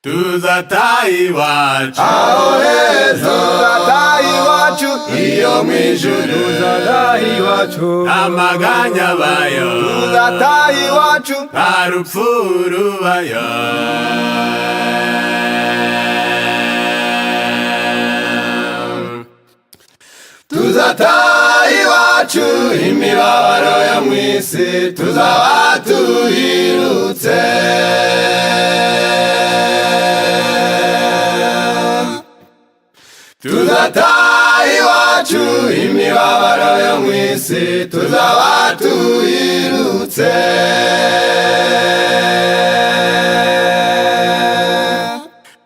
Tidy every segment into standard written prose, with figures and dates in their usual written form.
tuzataha iwacu, aho heza tuzataha iwacu, iyo mu ijuru tuzataha iwacu, amaganya abayo, tuzataha iwacu, nta rupfu rubayo. tuzataha iwacu, imibabaro yo mu isi tuzaba tuhirutse. tuzataha iwacu, imibabaro yo mu isi tuzaba tuhirutse.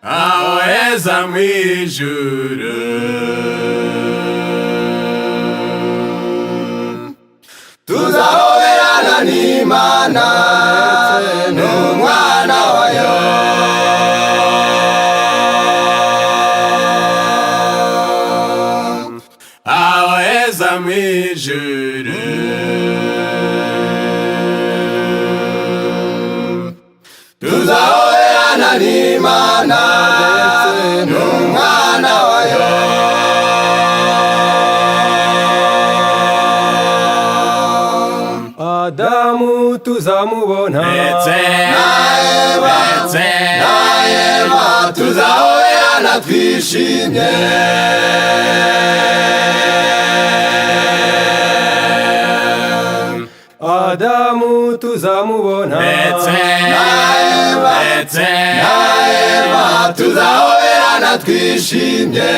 aho heza mu ijuru, tuzahoberana n'Imana n'umwana wayo. aho heza mu ijuru, tuzahoberana n'Imana n'umwana wayo. Adamu tuzamubona, ndetse na Eva tuzahoberana twishimye. Adamu tuzamubona, ndetse na Eva tuzahoberana twishimye.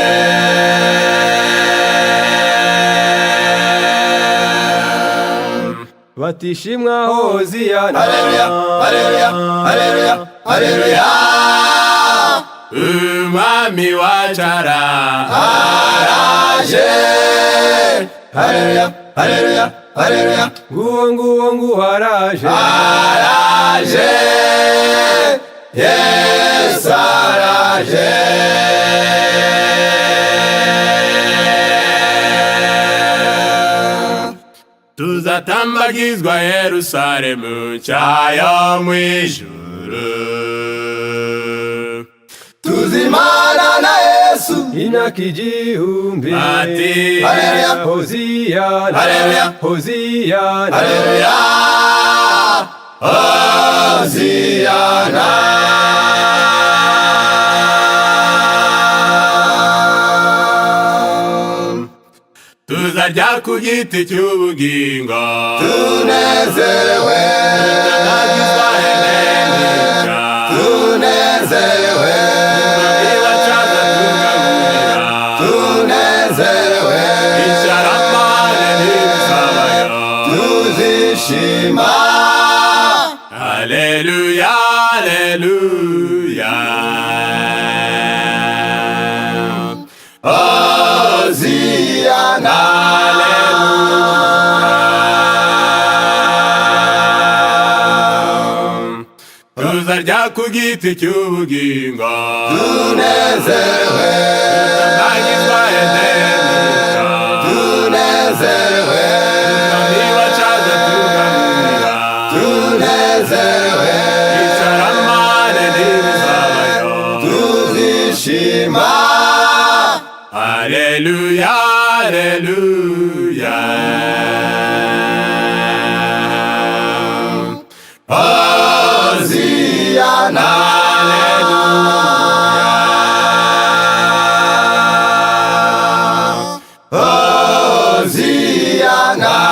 batishimwa Hoziyana, Haleluya, haleluya, haleluya, haleluya. umwami wacu araje. Haleluya, haleluya, haleluya. nguwo araje, araje. Yesu araje. tuzatambagizwa Yerusalemu nshya mu ijuru, tuzimana na Yesu imyaka igihumbi. ati Haleluya, Hoziyana, haleluya, Hoziyana, haleluya. Hoziyana. tuzajya ku giti cy'ubugingo, tunezerewe, tutagizwa henenisha, tunezerewe, niba caza tugaburira, tunezerewe, isharamane ntibizabayo. tuzishima. Haleluya, haleluya. Hoziyana. tuzarya ku giti cy'ubugingo, tunezerewe, tutagizwa henenisha, tunezerewe, niba caza tugaburira, tunezerewe, isharamane ntibizabayo. tuzishima. Haleluya, haleluya. Hoziyana. Hoziyana.